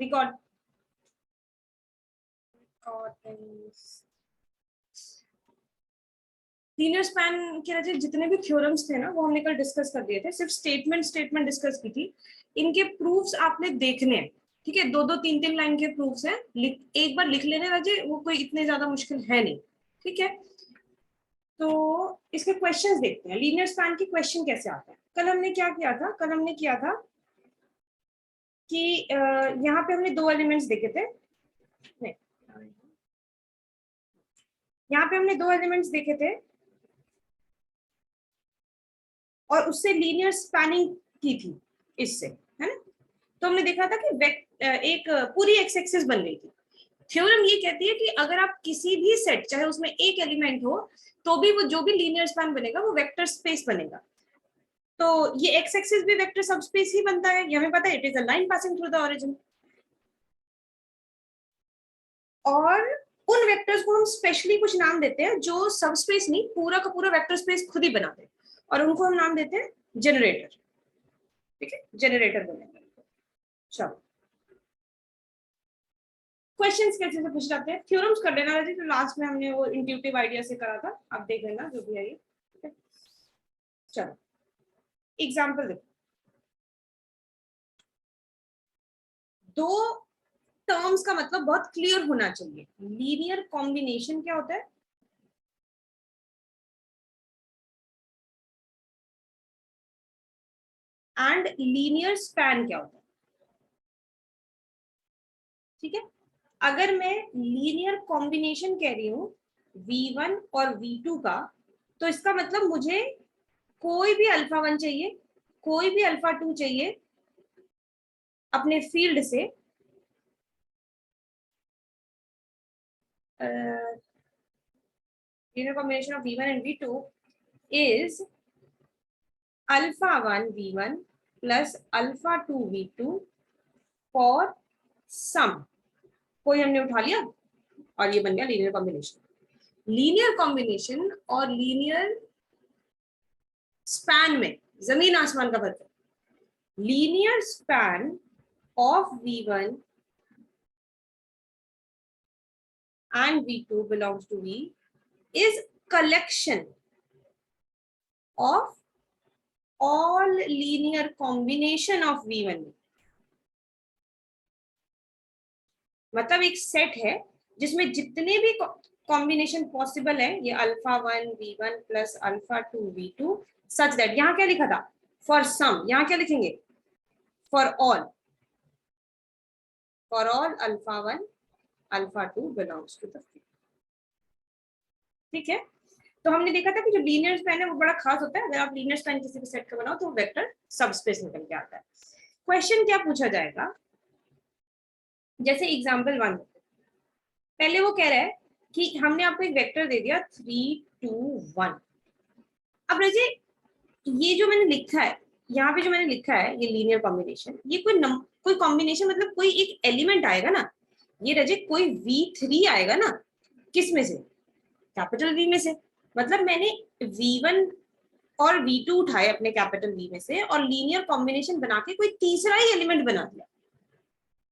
Record linear span के वजह जितने भी थ्योरम्स थे ना वो हमने कल डिस्कस कर दिए थे, सिर्फ स्टेटमेंट डिस्कस की थी। इनके प्रूफ्स आपने देखने हैं, ठीक है, दो दो तीन तीन लाइन के प्रूफ्स हैं, एक बार लिख लेने वजह, वो कोई इतने ज्यादा मुश्किल है नहीं, ठीक है। तो इसके क्वेश्चंस देखते हैं, लीनियर स्पैन के क्वेश्चन कैसे आते हैं। कल हमने क्या किया था, कल हमने किया था कि यहाँ पे हमने दो एलिमेंट्स देखे थे, नहीं, यहाँ पे हमने दो एलिमेंट्स देखे थे और उससे लीनियर स्पैनिंग की थी इससे, है ना। तो हमने देखा था कि एक पूरी एक्स एक्सिस बन गई थी। थ्योरम ये कहती है कि अगर आप किसी भी सेट, चाहे उसमें एक एलिमेंट हो, तो भी वो जो भी लीनियर स्पैन बनेगा वो वेक्टर स्पेस बनेगा। तो ये एक्स एक्सिस भी वेक्टर सबस्पेस ही बनता है, ये हमें पता है, it is a line passing through the origin. और उन वेक्टर्स को हम स्पेशली कुछ नाम देते हैं जो सबस्पेस नहीं, पूरा का पूरा वेक्टर स्पेस खुद ही बनाते हैं, और उनको हम नाम देते हैं जनरेटर, ठीक है, जनरेटर बनेगा। चलो क्वेश्चंस कैसे से पूछ जाते हैं, थ्योरम्स कर लेना वैसे, तो लास्ट में हमने वो इंट्यूटिव आइडिया से करा था, आप देख लेना जो भी है ये, ठीक है। चलो एग्जांपल देखो, दो टर्म्स का मतलब बहुत क्लियर होना चाहिए। लीनियर कॉम्बिनेशन क्या होता है, एंड लीनियर स्पैन क्या होता है, ठीक है। अगर मैं लीनियर कॉम्बिनेशन कह रही हूँ V1 और V2 का, तो इसका मतलब मुझे कोई भी अल्फा 1 चाहिए, कोई भी अल्फा 2 चाहिए अपने फील्ड से, linear combination of V1 and V2 is alpha 1 V1 plus alpha 2 V2 for sum। कोई हमने उठा लिया और ये बन गया लीनियर कॉम्बिनेशन। लीनियर कॉम्बिनेशन और लीनियर स्पैन में जमीन आसमान का फर्क है। Linear span of V1 and V2 belongs to V is collection of all linear combination of V1। मतलब एक सेट है जिसमें जितने भी कॉम्बिनेशन पॉसिबल है, ये alpha 1 V1 plus alpha 2 V2, such that, यहाँ क्या लिखा था, फॉर सम, यहाँ क्या लिखेंगे, for all alpha 1 alpha 2 belongs to the field, ठीक है। तो हमने देखा था कि जो लीनियर स्पैन है वो बड़ा खास होता है, अगर आप लीनियर स्पैन किसी भी सेट का बनाओ तो वेक्टर सबस्पेस निकल के आता है। क्वेश्चन क्या पूछा जाएगा, जैसे एग्जांपल 1, पहले वो कह रहा है कि हमने आपको एक वेक्टर दे दिया 3 2 1। अब रजे ये जो मैंने लिखा है, यहाँ पे जो मैंने लिखा है ये लीनियर कॉम्बिनेशन, ये कोई कॉम्बिनेशन मतलब कोई एक एलिमेंट आएगा ना, ये रजे कोई V3 आएगा ना, किस में से, कैपिटल V में से। मतलब मैंने V1 और V2 उठाए अपने कैपिटल V में से और लीनियर कॉम्बिनेशन बना के कोई तीसरा ही एलिमेंट बना दिया,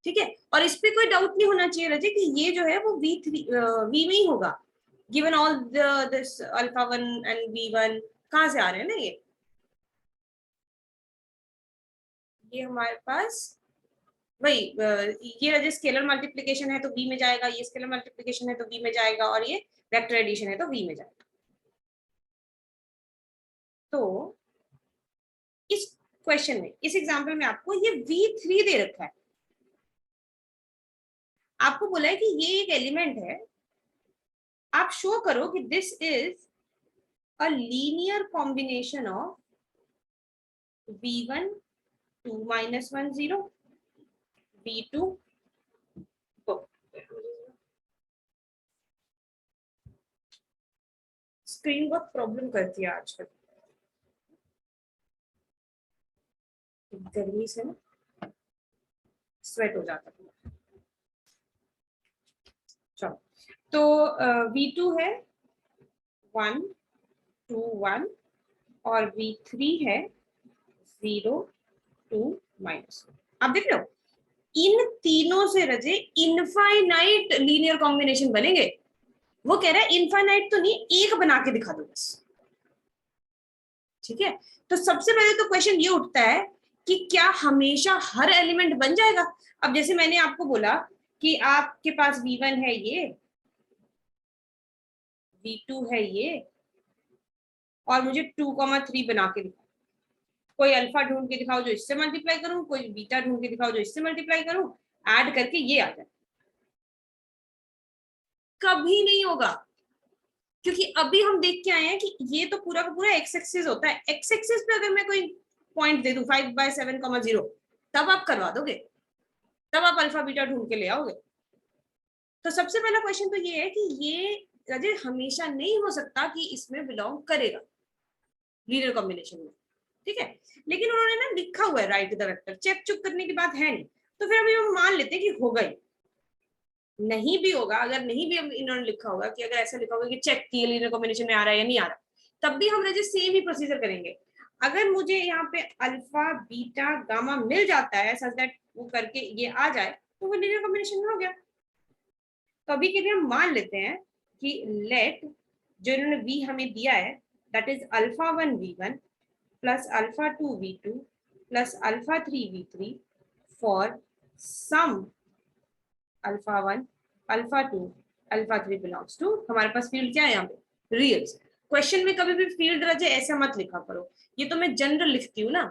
ठीक है। और इस पे कोई डाउट नहीं होना चाहिए रजे कि ये जो है वो V में ही होगा, given all this alpha 1 and V1 कहाँ से आ रहे हैं ना, ये हमारे पास वही ये रजे स्केलर मल्टीप्लिकेशन है तो V में जाएगा, ये स्केलर मल्टीप्लिकेशन है तो V में जाएगा, और ये वेक्टर एडिशन है तो V में जाएगा। तो इस क्वेश्चन में, इस एग्जांपल में आपको ये V3 दे रखा है, आपको बोला है कि ये एक एलिमेंट है, आप शो करो कि this is a linear combination of V1 2 minus 1 0 V2 screen बहुत प्रॉब्लम करती है आजकल, गर्मी से ना स्वेट हो जाता है। चलो तो V2 है 1 2 1 और V3 है 0 2 minus 1। आप देख रहे हो इन तीनों से रजे इनफाइनाइट लीनियर कॉम्बिनेशन बनेंगे। वो कह रहा है इनफाइनाइट तो नहीं, एक बना के दिखा दो बस। ठीक है, तो सबसे पहले तो क्वेश्चन ये उठता है कि क्या हमेशा हर एलिमेंट बन जाएगा। अब जैसे मैंने आपको बोला कि आपके पास V1 है, ये V2 है ये, और मुझे 2,3 बना के दिखाओ। कोई अल्फा ढूंढ के दिखाओ जो इससे मल्टीप्लाई करूं, कोई बीटा ढूंढ के दिखाओ जो इससे मल्टीप्लाई करूं, ऐड करके ये आ जाए। कभी नहीं होगा, क्योंकि अभी हम देख के आए हैं कि ये तो पूरा का पूरा एक्स एक्सिस होता है। एक्स एक्सिस पे अगर मैं कोई पॉइंट दे दूं 5/7,0, तब आप करवा दोगे, तब आप अल्फा बीटा ढूंढ के ले आओगे। तो सबसे पहला क्वेश्चन तो ये है कि ये राजे हमेशा नहीं हो सकता कि इसमें बिलोंग करेगा लीनियर कॉम्बिनेशन में। ठीक है, लेकिन उन्होंने ना लिखा हुआ है राइट द वेक्टर, चेक चुक करने की बात है नहीं। तो फिर अभी हम मान लेते हैं कि होगा ही। नहीं भी होगा, अगर नहीं भी इन्होंने लिखा होगा कि अगर ऐसा लिखा होगा कि चेक की लीनियर कॉम्बिनेशन में आ रहा है या नहीं आ रहा, तब भी हम रजे सेम ही प्रोसीजर करेंगे। अगर मुझे यहाँ पे अल्फा बीटा गामा मिल जाता है सच दैट वो करके ये आ जाए, तो वो लीनियर कॉम्बिनेशन में हो गया। तो अभी के लिए हम मान लेते हैं कि लेट जो इन्होंने v हमें दिया है that is alpha 1 v1 plus alpha 2 v2 plus alpha 3 v3 for some alpha 1 alpha 2 alpha 3 belongs to, हमारे पास फील्ड क्या है यहाँ पे, रियल्स। क्वेश्चन में कभी भी फील्ड रजे ऐसा मत लिखा करो, ये तो मैं जनरल लिखती हूँ ना,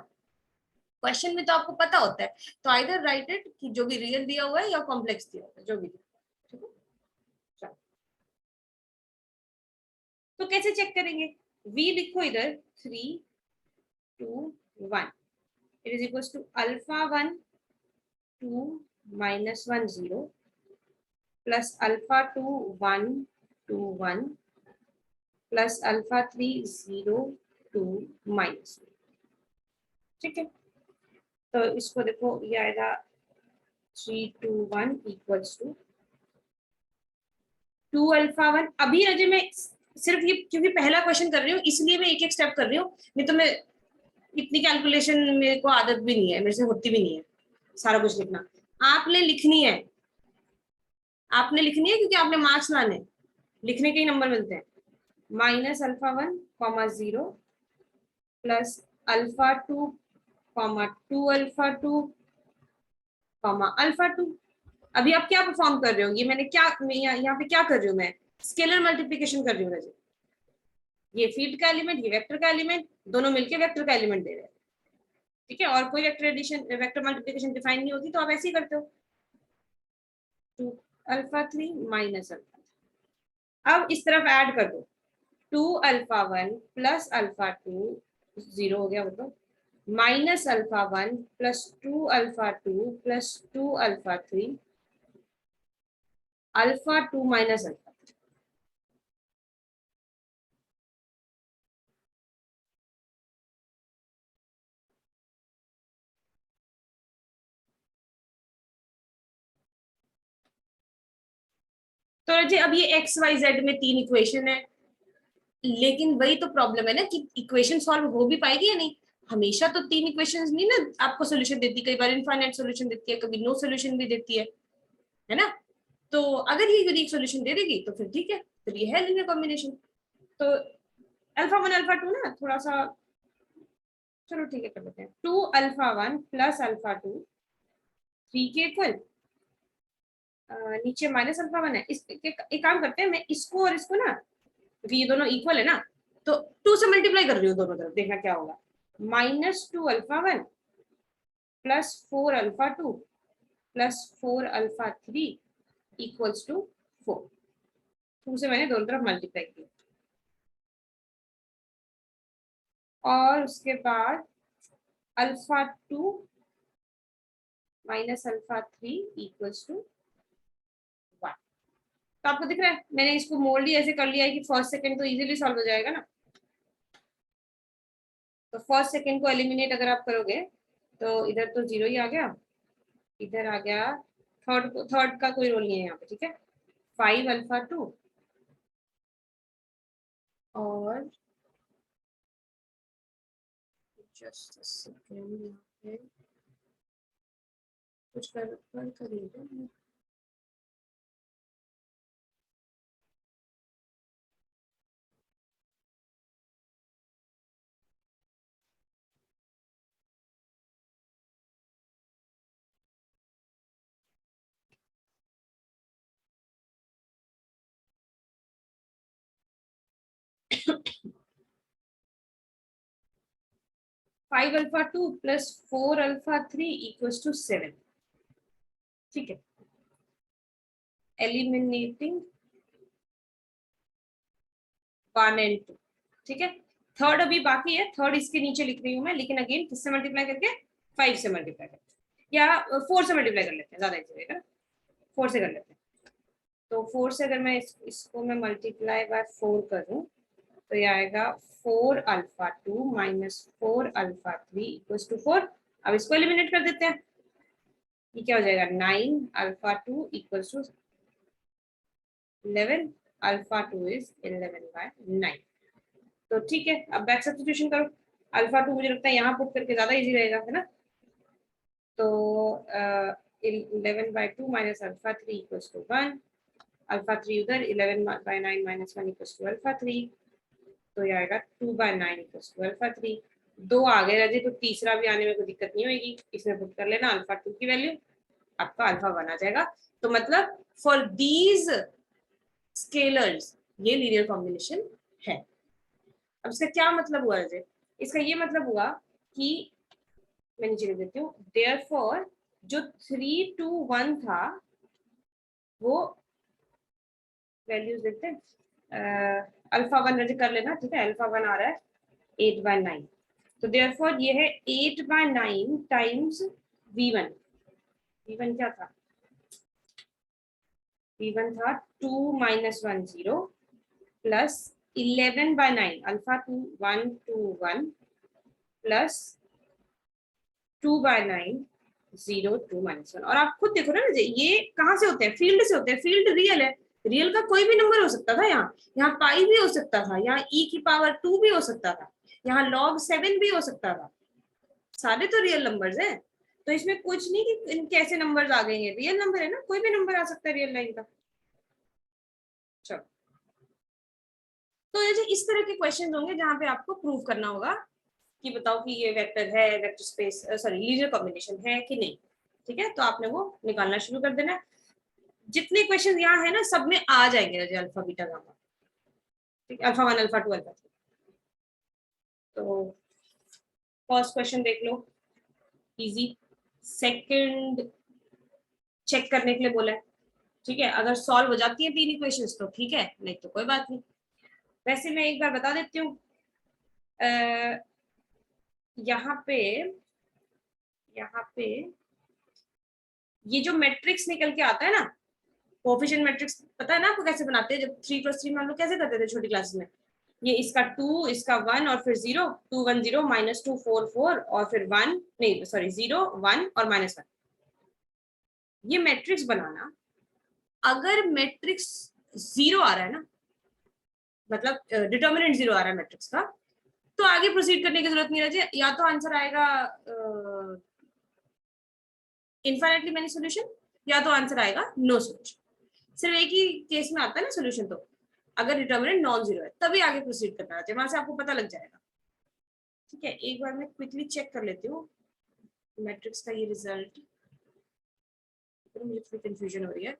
क्वेश्चन में तो आपको पता होता है। तो आइदर राइट इट कि जो भी रियल दिया हुआ है या कॉम्प्लेक्स दिया हुआ है, जो भी। ठीक है, तो कैसे चेक करेंगे, v लिखो इधर 3 2 1, it is equal to alpha 1 2 -1 0 plus alpha 2 1 2 1 plus alpha 3 0 2 -1। ठीक है, तो इसको देखो ये आएगा 3 2 1 इक्वल्स टू 2 अल्फा 1। अभी अजय मैं सिर्फ ये क्योंकि पहला क्वेश्चन कर रही हूँ इसलिए मैं एक एक स्टेप कर रही हूँ, नहीं तो मैं इतनी कैलकुलेशन मेरे को आदत भी नहीं है, मेरे से होती भी नहीं है सारा कुछ लिखना। आपने लिखनी है, आपने लिखनी है क्योंकि आपने मार्क्स लाने, लिखने के ही नंबर मिलते हैं। Minus alpha 1 comma 0 plus alpha 2 comma 2 alpha 2 comma alpha 2। अभी आप क्या परफॉर्म कर रहे हो, ये मैंने क्या यहाँ पे क्या कर रही हूँ, मैं स्केलर मल्टीप्लिकेशन कर रही हूँ रजी। ये फील्ड का एलिमेंट, ये वेक्टर का एलिमेंट, दोनों मिलके वेक्टर का एलिमेंट दे रहे हैं। ठीक है, और कोई vector addition vector multiplication define नहीं होती तो आप ऐसे ही करते हो, 2 अल्फा 3 माइनस अल्फा। अब इस तरफ ऐड कर दो 2 अल्फा 1 प्लस अल्फा 2 0 हो गया, वो तो minus alpha 1 plus 2 alpha 2 plus 2 alpha 3 alpha 2 minus alpha. तो जी अब ये एक्स वाई जेड में 3 इक्वेशन है, लेकिन वही तो प्रॉब्लम है ना कि इक्वेशन सॉल्व हो भी पाएगी या नहीं। हमेशा तो 3 इक्वेशंस नहीं ना आपको सोल्यूशन देती, कई बार इनफाइनाइट सोल्यूशन देती है, कभी नो सोल्यूशन भी देती है ना। तो अगर ये यूनिक सोल्यूशन दे देगी तो फिर ठीक है, फिर ये है लीनियर कॉम्बिनेशन। तो अल्फा 1 अल्फा 2 ना थोड़ा सा, चलो ठीक है कर लेते हैं, 2 अल्फा 1 प्लस अल्फा 2 3 के इक्वल, नीचे माइनस अल्फा 1 है। एक काम करते हैं, मैं इसको और इसको ना, क्योंकि ये दोनों इक्वल है ना, तो 2 से मल्टीप्लाई कर रही हूँ दोनों तरफ, देखना क्या होगा। -2 alpha 1 plus 4 alpha 2 plus 4 alpha 3 equals to 4। 2 से मैंने दोनों तरफ मल्टीप्लाई किया, और उसके बाद alpha 2 minus alpha 3 equals to 1। तो आपको दिख रहा है मैंने इसको मोल्ड ही ऐसे कर लिया है कि फर्स्ट सेकंड तो इजीली सॉल्व हो जाएगा ना। तो फर्स्ट सेकंड को एलिमिनेट अगर आप करोगे तो इधर तो 0 ही आ गया, इधर आ गया थर्ड का कोई रोल नहीं है यहाँ पे। ठीक है, 5 अल्फा 2 और जस्ट सेकंड, 2 कुछ कर लीजिए। 5 alpha 2 plus 4 alpha 3 equals to 7। ठीक है, एलिमिनेटिंग 1 and 2। ठीक है, थर्ड अभी बाकी है, थर्ड इसके नीचे लिख रही हूँ मैं, लेकिन अगेन किससे मल्टीप्लाई करके, 5 से मल्टीप्लाई करके, या 4 से मल्टीप्लाई कर लेते हैं, ज्यादा इजी रहेगा, 4 से कर लेते हैं। तो 4 से अगर मैं इसको मैं मल्टीप्लाई बाय 4 करूँ तो ये आएगा 4 alpha 2 minus 4 alpha 3 equals to 4। अब इसको एलिमिनेट कर देते हैं, ये क्या हो जाएगा, 9 alpha 2 equals to 11, alpha 2 is 11/9। तो ठीक है, अब बैक सब्स्टिट्यूशन करो, अल्फा 2 मुझे लगता है यहाँ पुट करके ज्यादा इजी रहेगा, है ना। तो 11/2 minus alpha 3 equals to 1, alpha 3 उधर, 11/9 माइनस 1 इक्वल्स टू अल्फा 3। तो ये आएगा 2/9 इक्वल्स टू अल्फा 3। दो आगे रह जाए तो तीसरा भी आने में कोई दिक्कत नहीं होगी, इसमें पुट कर लेना अल्फा 2 की वैल्यू, आपका अल्फा 1 आ जाएगा। तो मतलब फॉर दीज स्केलर्स ये लीनियर कॉम्बिनेशन है। अब इसका क्या मतलब हुआ है, इसका ये मतलब हुआ कि मैं नीचे लिख देती हूँ, देयरफॉर जो 3 2 1 था वो वैल्यूज देखते हैं, अल्फा 1 रद्द कर लेना, ठीक है, अल्फा 1 आ रहा है 8/9। तो देयरफॉर ये है 8/9 टाइम्स v1। v1 क्या था, v1 था 2 minus 1 0 plus 11/9, alpha 2 1 2 1 plus 2/9 0 2 minus 1। और आप खुद देखो ना, ये कहाँ से होते हैं, फील्ड से होते हैं, फील्ड रियल है, रियल का कोई भी नंबर हो सकता था, यहाँ यहाँ पाई भी हो सकता था, यहाँ e⁻² भी हो सकता था, यहाँ log 7 भी हो सकता था, सारे तो रियल नंबर्स हैं। तो इसमें कुछ नहीं कि इनके ऐसे नंबर्स आ गए हैं, रियल नंबर है ना, कोई भी नंबर आ सकता है रियल लाइन का। चलो, तो ये इस तरह के क्वेश्चन होंगे जहां पे आपको प्रूव करना होगा कि बताओ कि ये वेक्टर है, vector space sorry linear combination है कि नहीं। ठीक है, तो आपने वो निकालना शुरू कर देना। जितने क्वेश्चन यहाँ है ना, सब में आ जाएंगे अल्फा बीटा गामा, ठीक है, अल्फा 1 अल्फा 2 अल्फा 3। तो फर्स्ट क्वेश्चन देख लो, इजी। सेकंड चेक करने के लिए बोला है, ठीक है, अगर सॉल्व हो जाती है तीन इक्वेशंस तो ठीक है, नहीं तो कोई बात नहीं। वैसे मैं एक बार बता देती हूँ, यहाँ पे यहाँ पे ये जो मैट्रिक्स निकल के आता है ना, कोफिशिएंट मैट्रिक्स, पता है ना आपको कैसे बनाते हैं, जब 3 + 3 में हम लोग कैसे करते थे छोटी क्लासेस में, ये इसका 2, इसका 1 और फिर 0, 2 1 0 -2 4 4 और फिर 1 नहीं सॉरी 0 1 और -1। ये मैट्रिक्स बनाना, अगर मैट्रिक्स 0 आ रहा है ना, मतलब डिटर्मिनेंट 0 आ रहा है मैट्रिक्स का, तो आगे प्रोसीड करने की जरूरत नहीं रहती, या तो आंसर आएगा इनफाइनाइटली मेनी सॉल्यूशन, या तो आंसर आएगा नो सॉल्यूशन। सिर्फ एक ही केस में आता है ना सॉल्यूशन, तो अगर डिटर्मिनेंट नॉन जीरो है तभी आगे प्रोसीड करना है, वहां से आपको पता लग जाएगा। ठीक है, एक बार मैं क्विकली चेक कर लेती हूँ मैट्रिक्स का ये रिजल्ट, तो मुझे थोड़ी कंफ्यूजन हो रही है।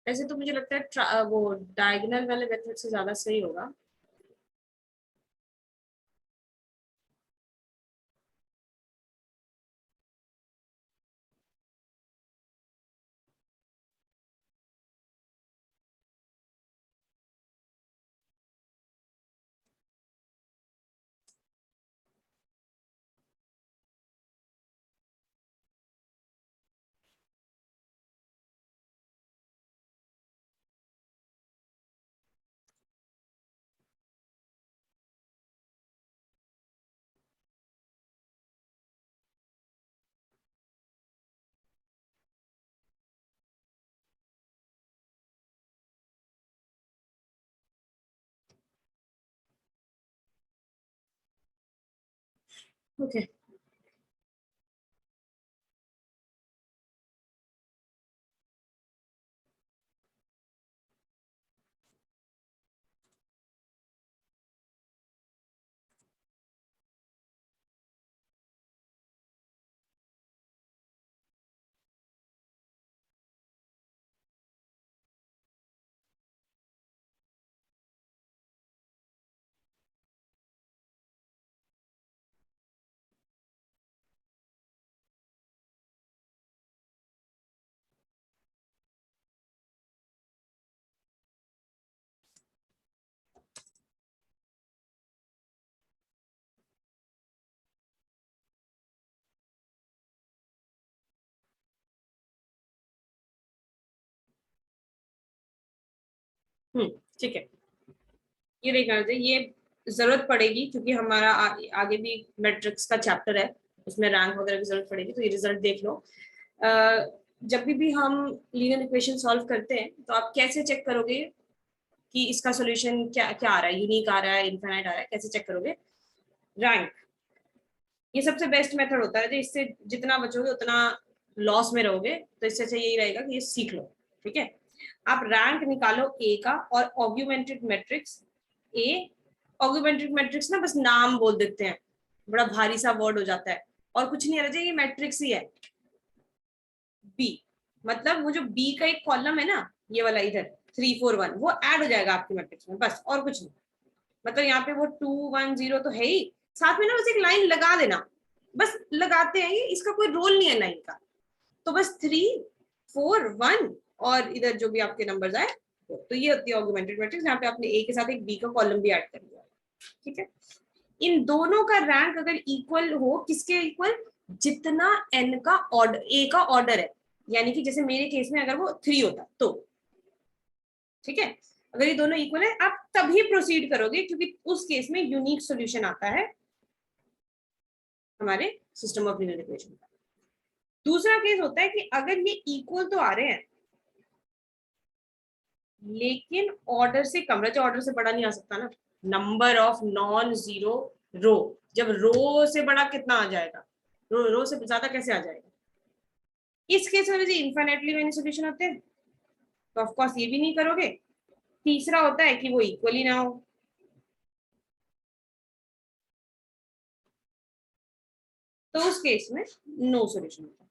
वैसे तो मुझे लगता है वो डायगोनल वाले मेथड से ज्यादा सही होगा। ओके ठीक है। ये देखना चाहिए, ये जरूरत पड़ेगी क्योंकि हमारा आगे भी मैट्रिक्स का चैप्टर है, उसमें रैंक वगैरह की जरूरत पड़ेगी, तो ये रिजल्ट देख लो। जब भी हम लीनियर इक्वेशन सॉल्व करते हैं तो आप कैसे चेक करोगे कि इसका सॉल्यूशन क्या क्या आ रहा है, यूनिक आ रहा है, इनफाइनाइट आ रहा है, कैसे चेक करोगे? रैंक, ये सबसे बेस्ट मेथड होता है, इससे जितना बचोगे उतना लॉस में रहोगे, तो इससे अच्छा यही रहेगा कि ये सीख लो। ठीक है, आप रैंक निकालो ए का, और augmented matrix A, augmented matrix ना बस नाम बोल देते हैं, बड़ा भारी सा वर्ड हो जाता है, और कुछ नहीं रहता, ये मैट्रिक्स ही है। बी मतलब वो जो बी का एक कॉलम है ना, ये वाला इधर 3 4 1, वो ऐड हो जाएगा आपके मैट्रिक्स में, बस और कुछ नहीं। मतलब यहाँ पे वो 2 1 0 तो है ही, साथ में ना बस एक लाइन लगा देना, बस लगाते हैं, ये इसका कोई रोल नहीं है लाइन का, तो बस 3 4 1 और इधर जो भी आपके नंबर्स आए, तो ये होती है ऑगमेंटेड मैट्रिक्स, यहाँ पे आपने ए के साथ एक बी का कॉलम भी ऐड कर दिया। ठीक है, इन दोनों का रैंक अगर इक्वल हो, किसके इक्वल? जितना एन का ऑर्डर, ए का ऑर्डर है, यानी कि जैसे मेरे केस में अगर वो 3 होता तो, ठीक है, अगर ये दोनों इक्वल है आप तभी प्रोसीड करोगे, क्योंकि उस केस में यूनिक सॉल्यूशन आता है हमारे सिस्टम ऑफ लीनियर इक्वेशन का। दूसरा केस होता है कि अगर ये इक्वल तो आ रहे हैं लेकिन ऑर्डर से कम, रचा ऑर्डर से बड़ा नहीं आ सकता ना, नंबर ऑफ नॉन जीरो रो, जब रो से बड़ा कितना आ जाएगा, रो से ज्यादा कैसे आ जाएगा? इस केस में इनफाइनाइटली मेनी सॉल्यूशन होते हैं, तो ऑफ कोर्स ये भी नहीं करोगे। तीसरा होता है कि वो इक्वली ना हो, तो उस केस में नो सॉल्यूशन होता है।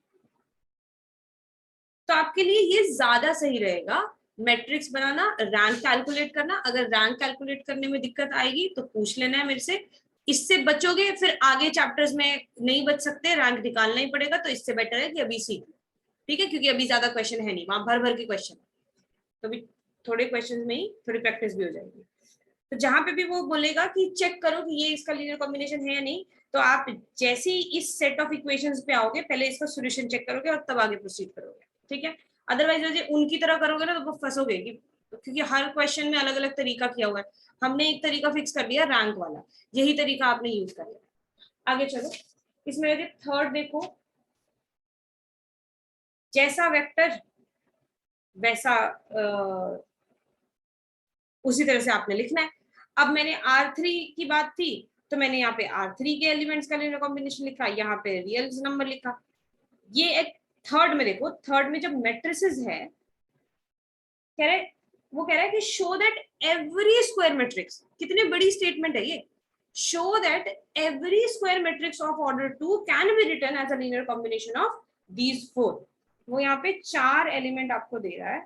तो आपके लिए ये ज्यादा सही रहेगा मैट्रिक्स बनाना, रैंक कैलकुलेट करना। अगर रैंक कैलकुलेट करने में दिक्कत आएगी तो पूछ लेना है मेरे से, इससे बचोगे फिर आगे चैप्टर्स में नहीं बच सकते, रैंक निकालना ही पड़ेगा, तो इससे बेटर है कि अभी सीख लो। ठीक है, क्योंकि अभी ज्यादा क्वेश्चन है नहीं, वहां भर भर के क्वेश्चन, तो अभी थोड़े क्वेश्चन में ही थोड़ी प्रैक्टिस भी हो जाएगी। तो जहां पे भी वो बोलेगा कि चेक करो कि ये इसका लीनियर कॉम्बिनेशन है या नहीं, तो आप जैसे ही इस सेट ऑफ इक्वेशंस पे आओगे पहले इसका सॉल्यूशन चेक करोगे और तब आगे प्रोसीड करोगे। ठीक है, अदरवाइज वैसे उनकी तरह करोगे ना तो वो फंसोगे, क्योंकि हर क्वेश्चन में अलग अलग तरीका किया हुआ है, हमने एक तरीका फिक्स कर दिया रैंक वाला, यही तरीका आपने यूज कर लिया। आगे चलो, इसमें थर्ड देखो, जैसा वेक्टर वैसा उसी तरह से आपने लिखना है। अब मैंने R3 की बात थी, तो मैंने यहाँ पे R3 के एलिमेंट्स का लीनियर कॉम्बिनेशन लिखा, यहाँ पे रियल नंबर लिखा। ये एक थर्ड में देखो, थर्ड में जब मैट्रिसेस है, कह रहे वो कह रहा है कि show that every square matrix, कितनी बड़ी स्टेटमेंट है ये, show that every square matrix of order 2 can be written as a linear combination of these 4। वो यहाँ पे 4 एलिमेंट आपको दे रहा है,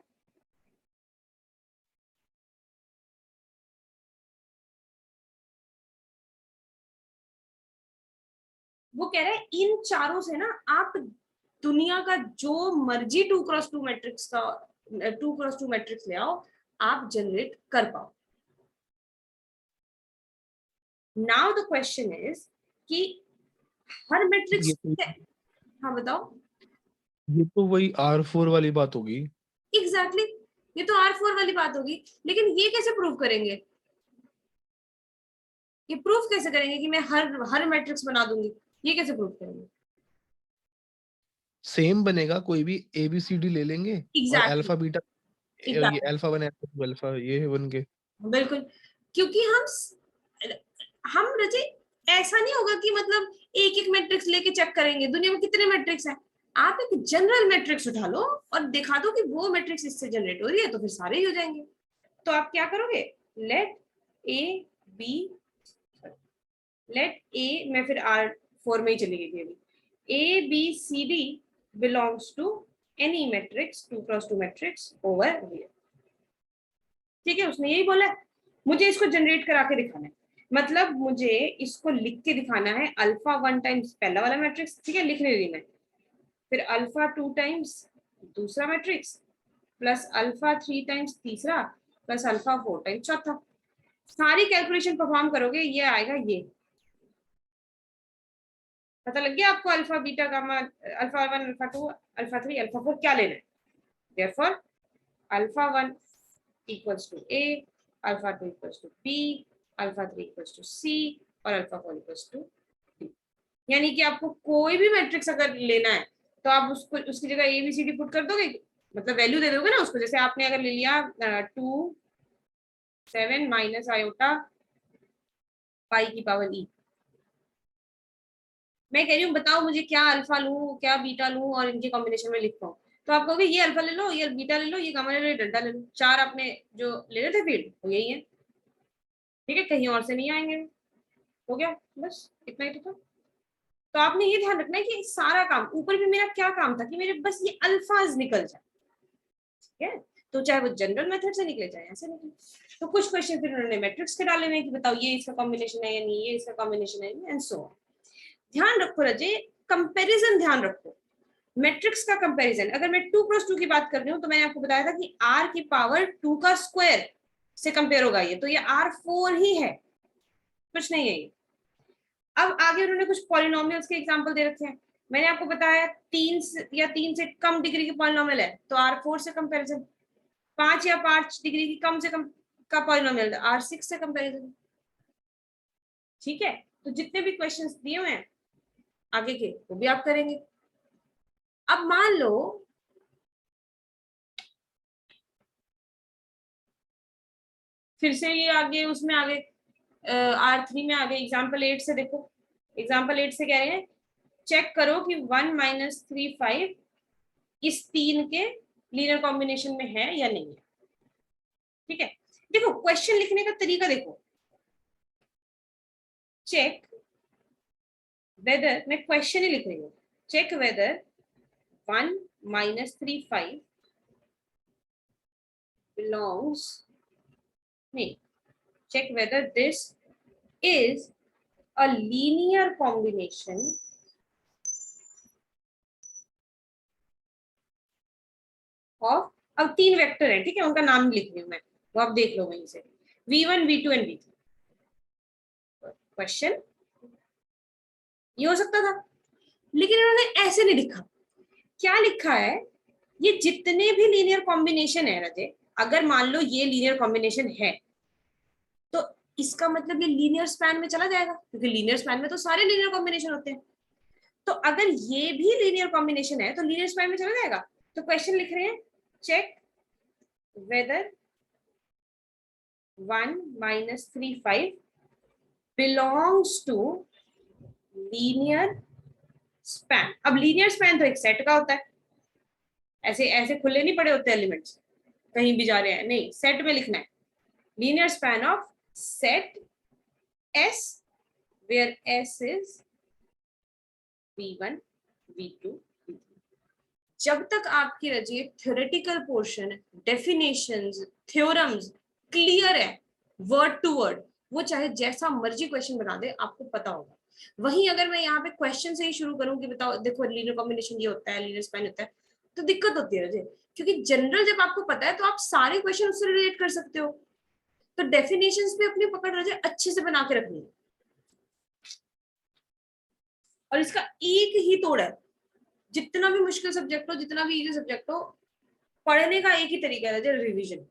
वो कह रहा है इन चारों से ना आप दुनिया का जो मर्जी 2x2 मैट्रिक्स का 2x2 मैट्रिक्स ले आओ, आप जनरेट कर पाओ। नाउ द क्वेश्चन इज कि हर मैट्रिक्स, हाँ बताओ। ये तो वही R4 वाली बात होगी। एग्जैक्टली exactly, ये तो R4 वाली बात होगी, लेकिन ये कैसे प्रूव करेंगे? ये प्रूफ कैसे करेंगे कि मैं हर मैट्रिक्स बना दूंगी? ये कैसे प्रूफ करेंगे? सेम बनेगा, कोई भी ABCD ले लेंगे और एग्जैक्टली अल्फा बीटा, ये एग्जैक्टली अल्फा 1 अल्फा 2 अल्फा ये बन के। बिल्कुल, क्योंकि हम रचे ऐसा नहीं होगा कि मतलब एक एक मैट्रिक्स लेके चेक करेंगे, दुनिया में कितने मैट्रिक्स हैं, आप एक जनरल मैट्रिक्स उठा लो और दिखा दो कि वो मैट्रिक्स इससे जनरेट हो रही है, तो फिर सारे ही हो जाएंगे। तो आप क्या करोगे, let A B, let A, मैं फिर R4 में ही चली गई थी, A B C D belongs to any matrix 2x2 matrix over here. ठीक है, उसने यही बोला, मुझे इसको जनरेट करा के दिखाना है, मतलब मुझे इसको लिख के दिखाना है, अल्फा 1 टाइम्स पहला वाला मैट्रिक्स, ठीक है, लिख ले रही मैं, फिर अल्फा 2 टाइम्स दूसरा मैट्रिक्स, प्लस अल्फा 3 टाइम्स तीसरा, प्लस अल्फा 4 टाइम्स चौथा। सारी कैलकुलेशन परफॉर्म करोगे, ये आएगा, ये पता लग गया आपको alpha beta gamma, alpha 1 alpha 2 alpha 3 alpha 4 क्या लेना है। Therefore alpha 1 equals to A, alpha 2 equals to B, alpha 3 equals to C और अल्फा 4 इक्वल्स टू डी। यानी कि आपको कोई भी मैट्रिक्स अगर लेना है तो आप उसको उसकी जगह एबीसीडी पुट कर दोगे, मतलब वैल्यू दे दोगे ना उसको। जैसे आपने अगर ले लिया 2 7 माइनस आयोटा पाई की पावर ई, मैं कह रही हूँ बताओ मुझे क्या अल्फा लूं क्या बीटा लूं और इनके कॉम्बिनेशन में लिख पाऊं, तो आप कहोगे ये अल्फा ले लो, ये बीटा ले लो, ये गामा ले लो, ये डेल्टा ले लो, चार आपने जो ले रहे थे फील्ड वो यही है। ठीक है, कहीं और से नहीं आएंगे। हो गया, बस इतना ही तो था। तो आपने ये ध्यान रखना है कि सारा काम, ऊपर भी मेरा क्या काम था कि मेरे बस ये अल्फाज निकल जाए, ठीक है, तो चाहे वो जनरल मेथड से निकले चाहे ऐसे निकले। तो कुछ क्वेश्चन फिर उन्होंने मैट्रिक्स के डाले हैं कि बताओ ये इसका कॉम्बिनेशन है या नहीं, ये इसका कॉम्बिनेशन है एंड सो ऑन। ध्यान रखो रजे, कंपैरिजन ध्यान रखो, मैट्रिक्स का कंपैरिजन। अगर मैं 2x2 की बात कर रही हूँ तो मैंने आपको बताया था कि r की पावर 2 का स्क्वायर से कंपेयर होगा ये, तो ये R4 ही है, कुछ नहीं है ये। अब आगे उन्होंने कुछ पॉलिनोमियल्स के एग्जांपल दे रखे हैं, मैंने आपको बताया 3 से कम डिग्री की पॉलिनोमियल है तो R4 से कंपैरिजन, 5 या 5 डिग्री की कम से कम का पॉलिनोमियल R6 से कंपैरिजन। ठीक है, तो जितने भी क्वेश्चंस दिए हुए हैं आगे के वो भी आप करेंगे। अब मान लो फिर से ये आगे उसमें आगे R3 में आगे एग्जाम्पल 8 से देखो, एग्जाम्पल 8 से कह रहे हैं चेक करो कि 1 माइनस 3 5 इस 3 के लीनियर कॉम्बिनेशन में है या नहीं है। ठीक है, देखो क्वेश्चन लिखने का तरीका देखो, चेक वेदर, मैं क्वेश्चन ही लिख रही हूँ, चेक वेदर 1 माइनस 3 5 belongs, नहीं, check whether this is a linear combination of, अब 3 वेक्टर है, ठीक है, उनका नाम लिख रही हूं मैं, वो आप देख लो वहीं से, v1 v2 and v3। Question ये हो सकता था, लेकिन इन्होंने ऐसे नहीं लिखा। क्या लिखा है, ये जितने भी लीनियर कॉम्बिनेशन है रजे, अगर मान लो ये लीनियर कॉम्बिनेशन है तो इसका मतलब ये लीनियर स्पैन में चला जाएगा, क्योंकि लीनियर स्पैन में तो सारे लीनियर कॉम्बिनेशन होते हैं। तो अगर ये भी लीनियर कॉम्बिनेशन है तो लीनियर स्पैन में चला जाएगा। तो क्वेश्चन लिख रहे हैं check whether 1 minus 3 5 belongs to linear span. अब लीनियर स्पैन तो एक सेट का होता है, ऐसे ऐसे खुले नहीं पड़े होते एलिमेंट्स कहीं भी जा रहे हैं, नहीं, सेट में लिखना है linear span of set S where S is v1 v2 v3। जब तक आपकी रजिए theoretical portion, definitions, theorems clear है वर्ड टू वर्ड, वो चाहे जैसा मर्जी क्वेश्चन बना दे आपको पता होगा। वहीं अगर मैं यहाँ पे क्वेश्चन से ही शुरू करूँ कि बताओ देखो लीनियर कॉम्बिनेशन ये होता है, लीनियर स्पैन होता है, तो दिक्कत होती है रजिए, क्योंकि जनरल जब आपको पता है तो आप सारे क्वेश्चन उससे रिलेट कर सकते हो। तो डेफिनेशंस पे अपनी पकड़ रजिए अच्छे से बना के रखनी है, और इसका एक ही तोड़ है, जितना भी मुश्किल सब्जेक्ट हो, जितना भी इजी सब्जेक्ट हो, पढ़ने का एक ही तरीका है, रिवीजन।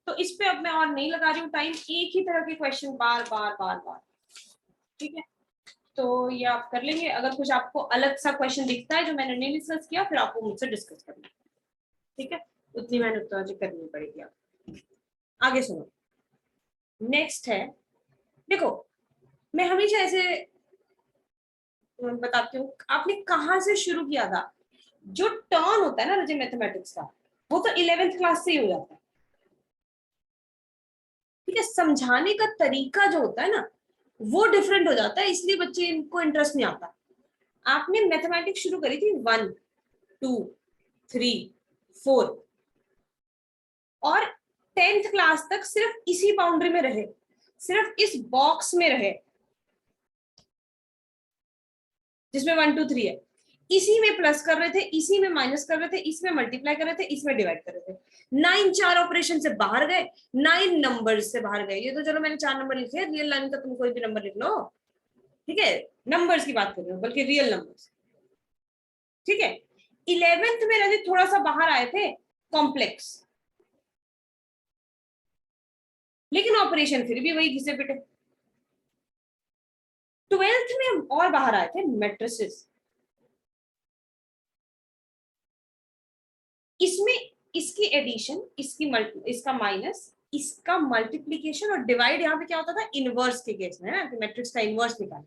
तो इस पे अब मैं और नहीं लगा रही हूँ टाइम, एक ही तरह के क्वेश्चन बार बार बार बार, ठीक है। तो ये आप कर लेंगे। अगर कुछ आपको अलग सा क्वेश्चन दिखता है जो मैंने नहीं डिस्कस किया, फिर आपको मुझसे डिस्कस करना, ठीक है? उतनी मेहनत तो आज करनी पड़ेगी आपको। आगे सुनो, नेक्स्ट है, देखो मैं हमेशा ऐसे बताती हूँ, आपने कहाँ से शुरू किया था? जो टर्न होता है ना रजे मैथमेटिक्स का, वो तो 11th क्लास से ही हो जाता है, ठीक है? समझाने का तरीका जो होता है ना, वो डिफरेंट हो जाता है, इसलिए बच्चे इनको इंटरेस्ट नहीं आता। आपने मैथमेटिक्स शुरू करी थी 1 2 3 4 और 10th क्लास तक सिर्फ इसी बाउंड्री में रहे, सिर्फ इस बॉक्स में रहे जिसमें 1 2 3 है। इसी में प्लस कर रहे थे, इसी में माइनस कर रहे थे, इसमें मल्टीप्लाई कर रहे थे, इसमें डिवाइड कर रहे थे। 9 4 ऑपरेशन से बाहर गए, 9 नंबर्स से बाहर गए। ये तो चलो मैंने 4 नंबर लिखे, रियल लाइन का तुम कोई भी नंबर लिख लो, ठीक है? नंबर्स की बात कर रही हूँ, बल्कि रियल नंबर्स, ठीक है? 11th में रजित थोड़ा सा बाहर आए थे, कॉम्प्लेक्स, लेकिन ऑपरेशन फिर भी वही घिसे पिटे। 12th में और बाहर आए थे, मैट्रिसेस। इसमें इसकी एडिशन, इसका माइनस, इसका मल्टीप्लीकेशन और डिवाइड। यहाँ पे क्या होता था इनवर्स के केस में, है ना, मैट्रिक्स का इनवर्स निकाल।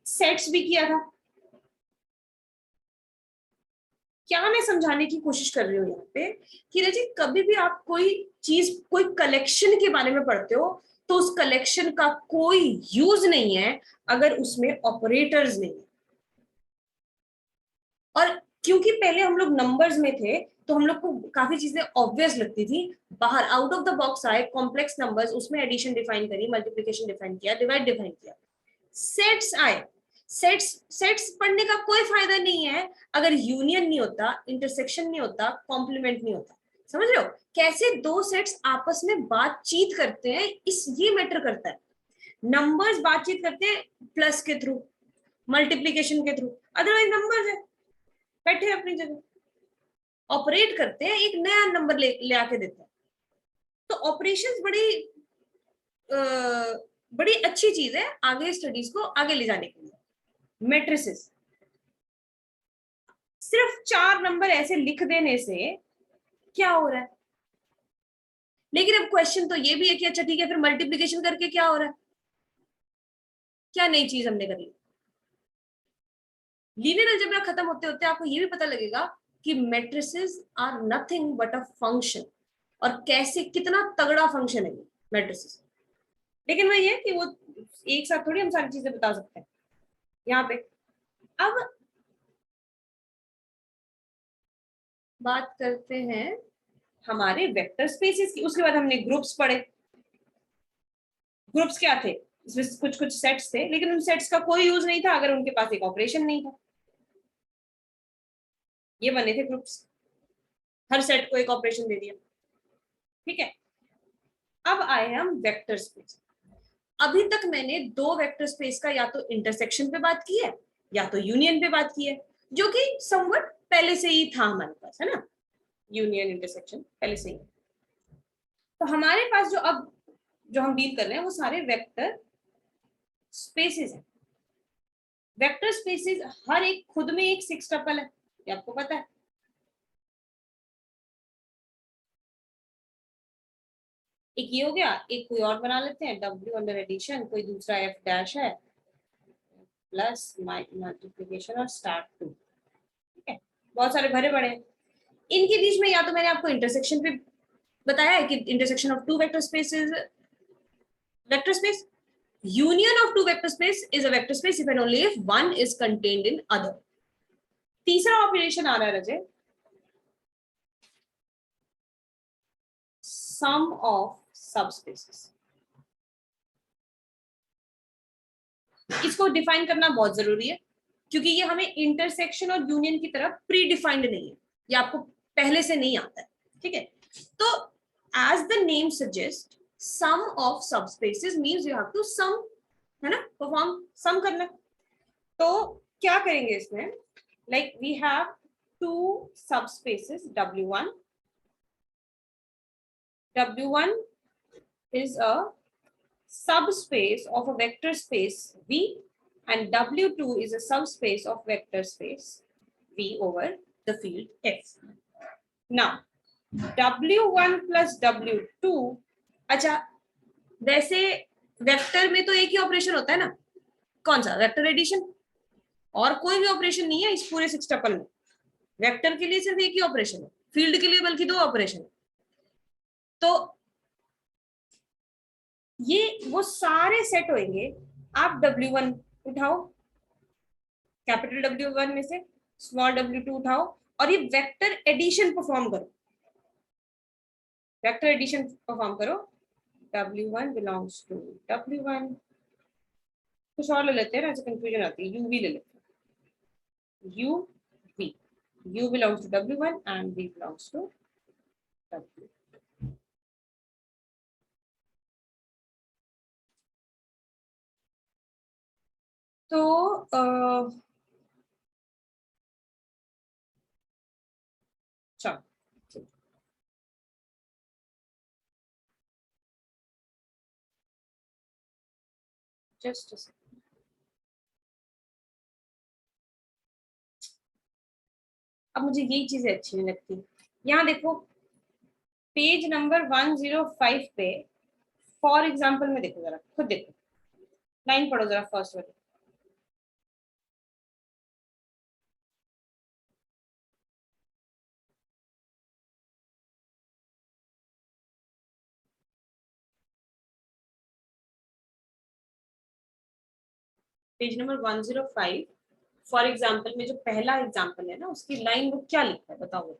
सेट्स भी किया था। क्या मैं समझाने की कोशिश कर रही हूँ यहाँ पे कि रजी, कभी भी आप कोई चीज, कोई कलेक्शन के बारे में पढ़ते हो, तो उस कलेक्शन का कोई यूज नहीं है अगर उसमें ऑपरेटर्स नहीं है। और क्योंकि पहले हम लोग नंबर्स में थे, तो हम लोग को काफी चीजें ऑब्वियस लगती थी। बाहर आउट ऑफ द बॉक्स आए कॉम्प्लेक्स नंबर्स, उसमें एडिशन डिफाइन करी, मल्टीप्लिकेशन डिफाइन किया, डिवाइड डिफाइन किया। सेट्स आए, सेट्स पढ़ने का कोई फायदा नहीं है अगर यूनियन नहीं होता, इंटरसेक्शन नहीं होता, कॉम्प्लीमेंट नहीं होता। समझ रहे हो कैसे दो सेट्स आपस में बातचीत करते हैं? ये मैटर करता है। नंबर्स बातचीत करते हैं प्लस के थ्रू, मल्टीप्लीकेशन के थ्रू, अदरवाइज नंबर्स है बैठे अपनी जगह, ऑपरेट करते हैं, एक नया नंबर ले आके देते हैं। तो ऑपरेशंस बड़ी अच्छी चीज है आगे स्टडीज को आगे ले जाने के लिए। मैट्रिसेस, सिर्फ 4 नंबर ऐसे लिख देने से क्या हो रहा है? लेकिन अब क्वेश्चन तो ये भी है कि अच्छा ठीक है, फिर मल्टीप्लिकेशन करके क्या हो रहा है? क्या नई चीज हमने कर ली? लीनियर अलजेब्रा खत्म होते होते आपको ये भी पता लगेगा कि matrices are nothing but a function, और कैसे कितना तगड़ा फंक्शन है मैट्रिसेस। लेकिन वही है कि वो एक साथ थोड़ी हम सारी चीजें बता सकते हैं यहाँ पे। अब बात करते हैं हमारे वेक्टर स्पेसेस की। उसके बाद हमने ग्रुप्स पढ़े। ग्रुप्स क्या थे? इसमें कुछ कुछ सेट्स थे, लेकिन उन सेट्स का कोई यूज नहीं था अगर उनके पास एक ऑपरेशन नहीं था। ये बने थे ग्रुप्स, हर सेट को एक ऑपरेशन दे दिया, ठीक है? अब आए हम वेक्टर स्पेस। अभी तक मैंने 2 वेक्टर स्पेस का या तो इंटरसेक्शन पे बात की है या तो यूनियन पे बात की है, जो कि समवट पहले से ही था हमारे पास, है ना? यूनियन इंटरसेक्शन पहले से ही। तो हमारे पास जो हम डील कर रहे हैं वो सारे वेक्टर स्पेसेस हैं। वेक्टर स्पेसेस हर एक खुद में एक 6 टपल है, ये आपको पता है। एक ये हो गया, एक कोई और बना लेते हैं, W अंडर एडिशन, कोई दूसरा F डैश है, प्लस मल्टीप्लिकेशन और स्टार्ट 2, ठीक है? बहुत सारे भरे पड़े हैं। इनके बीच में या तो मैंने आपको इंटरसेक्शन पे बताया है कि intersection of 2 vector spaces vector space, union of 2 vector space is a vector space if and only if one is contained in other. तीसरा ऑपरेशन आ रहा है रजे, sum of subspaces। इसको डिफाइन करना बहुत जरूरी है, क्योंकि ये हमें इंटरसेक्शन और यूनियन की तरफ प्री डिफाइंड नहीं है, ये आपको पहले से नहीं आता है, ठीक है? तो as the name suggests, sum of subspaces means you have to sum, है ना, परफॉर्म सम करना। तो क्या करेंगे इसमें? Like we have 2 subspaces W1 is a subspace of a vector space V, and W2 is a subspace of vector space V over the field F. Now W1 plus W2, अच्छा वैसे vector में तो एक ही operation होता है ना, कौन सा? वेक्टर एडिशन, और कोई भी ऑपरेशन नहीं है इस पूरे सिक्सटपल में। वेक्टर के लिए सिर्फ एक ही ऑपरेशन है, फील्ड के लिए बल्कि दो ऑपरेशन है। तो ये वो सारे सेट होंगे। आप W1 उठाओ, कैपिटल W1 में से स्मॉल W2 उठाओ, और ये वेक्टर एडिशन परफॉर्म करो, वेक्टर एडिशन परफॉर्म करो। W1 belongs to W1, कुछ और ले लेते हैं ना, ऐसे कंफ्यूजन आती है, UV ले लेते हैं, UV, U belongs to W1 and V belongs to W. तो चलो जस्ट अब मुझे यही चीजें अच्छी नहीं लगती। यहाँ देखो पेज नंबर 105 पे फॉर एग्जाम्पल में देखो, जरा खुद देखो, लाइन पढ़ो जरा फर्स्ट वाली। पेज नंबर 105 फॉर एग्जाम्पल में जो पहला एग्जाम्पल है ना, उसकी लाइन वो क्या लिखा है बताओ,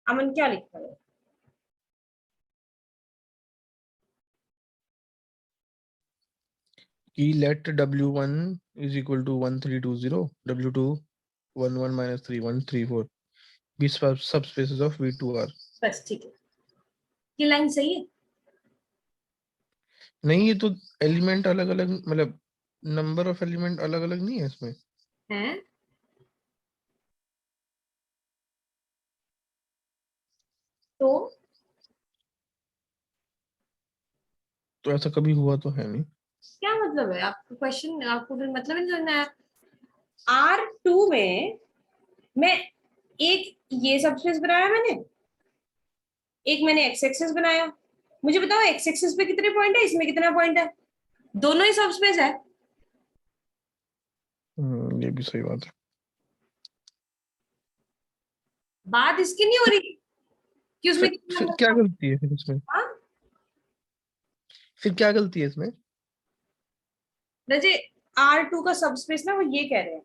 अमन क्या लिखा है? कि let W1 is equal to 1320, W2 11 minus 3134 be subspaces of V2R. बस ठीक है, ये लाइन सही है। नहीं, ये तो एलिमेंट अलग अलग, मतलब नंबर ऑफ एलिमेंट अलग अलग नहीं है इसमें। हैं? तो ऐसा कभी हुआ तो है नहीं। क्या मतलब है आपको? क्वेश्चन आपको फिर मतलब नहीं समझना है। R2 में मैं एक ये सबस्पेस बनाया मैंने, एक मैंने एक्स एक्सिस बनाया। मुझे बताओ एक्स एक्सिस पे कितने पॉइंट है, इसमें कितना पॉइंट है? दोनों ही सबस्पेस है। ये भी सही बात है। बात इसकी नहीं हो रही कि उसमें फिर क्या गलती है फिर इसमें? हाँ? फिर क्या गलती है इसमें? जैसे R2 का सबस्पेस ना, वो ये कह रहे हैं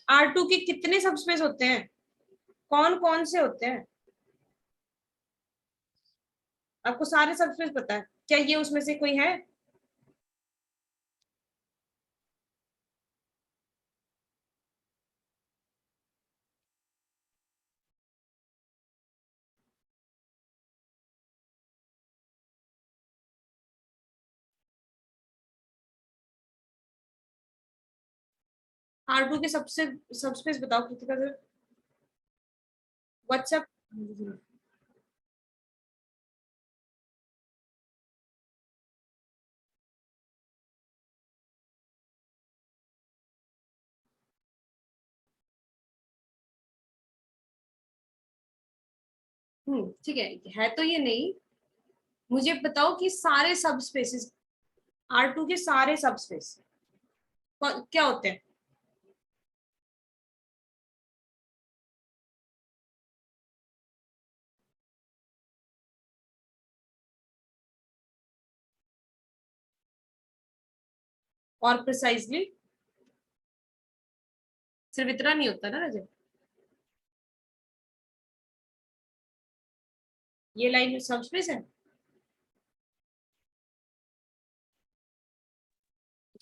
R2 के कितने सबस्पेस होते हैं, कौन कौन से होते हैं? आपको सारे सबस्पेस पता है क्या? ये उसमें से कोई है? R2 के सबसे सबस्पेस बताओ कृतिका सर, व्हाट्सएप। ठीक है तो ये नहीं, मुझे बताओ कि सारे सबस्पेसेस R2 के सारे सबस्पेस क्या होते हैं? और प्रिसाइजली सिर्फ इतना नहीं होता ना रजत, ये लाइन सबस्पेस है।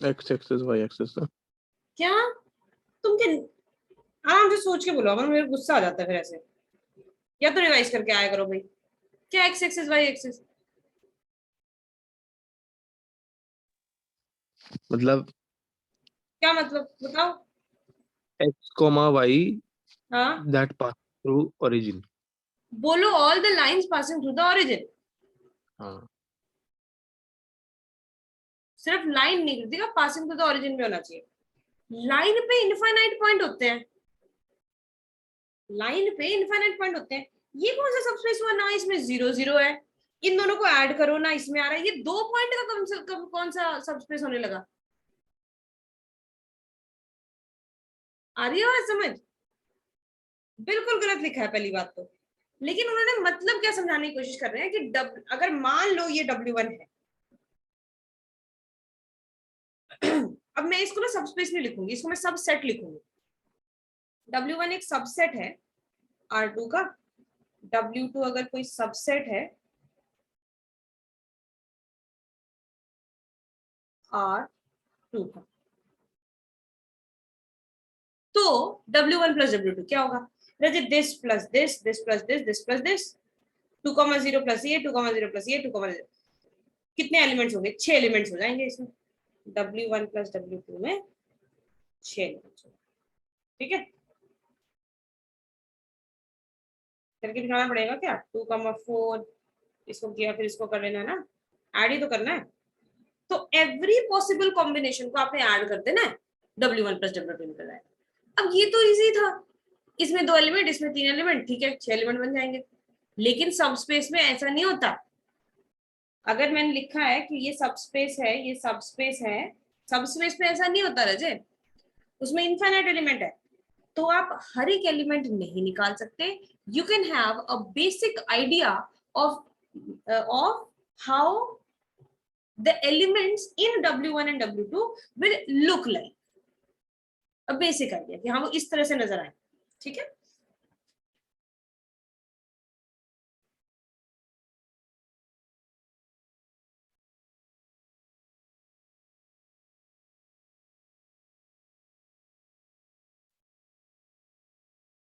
एक्स एक्सिस वाई एक्सिस है। क्या तुम क्या आराम से सोच के बोलो, अमन मेरे गुस्सा आ जाता है फिर ऐसे, या तो रिवाइज करके आया करो भाई। क्या एक्स एक्सिस वाई एक्सिस? मतलब क्या मतलब बताओ? एक्स कोमा वाई हाँ that pass through origin. बोलो all the lines passing through the origin. हाँ सिर्फ लाइन नहीं करती, पासिंग थ्रू द ओरिजिन भी होना चाहिए. लाइन पे इनफाइनाइट पॉइंट होते हैं, लाइन पे इनफाइनाइट पॉइंट होते हैं. ये कौन सा सबस्पेस हुआ ना, इसमें 0 0 है, इन दोनों को ऐड करो ना, इसमें आ रहा है. ये 2 पॉइंट का कम से कम कौन सा सबस्पेस होने लगा. आ रही है बात समझ. बिल्कुल गलत लिखा है पहली बात तो, लेकिन उन्होंने मतलब क्या समझाने की कोशिश कर रहे हैं कि अगर मान लो ये W1 है, अब मैं इसको ना सबस्पेस नहीं लिखूंगी, इसको मैं सबसेट लिखूंगी. W1 एक सबसेट है R2 का, W2 अगर कोई सबसेट है R2 का, तो W1 प्लस W2 क्या होगा. Rajit this plus this, this plus this, this plus this, 2,0 plus ये, 2,0 प्लस ये, 2,0. कितने एलिमेंट्स होंगे, 6 एलिमेंट्स हो जाएंगे इसमें. W1 प्लस W2 में 6 एलिमेंट्स होंगे. ठीक है, करके दिखाना पड़ेगा क्या. 2,4 इसको किया, फिर इसको कर लेना है ना, ऐड ही तो करना है. तो एवरी पॉसिबल कॉम्बिनेशन को आपने ऐड कर देना है, W1 प्लस W2 निकल आएगा. अब ये तो इजी था, इसमें 2 एलिमेंट, इसमें 3 एलिमेंट, ठीक है 6 एलिमेंट बन जाएंगे. लेकिन सबस्पेस में ऐसा नहीं होता. अगर मैंने लिखा है कि ये सबस्पेस है, ये सबस्पेस है, सबस्पेस में ऐसा नहीं होता रजे, उसमें इनफाइनाइट एलिमेंट है, तो आप हर एक एलिमेंट नहीं निकाल सकते. You can have a basic idea of how the elements in W1 and W2 will look like. a basic idea कि हाँ वो इस तरह से नजर आए. ठीक है,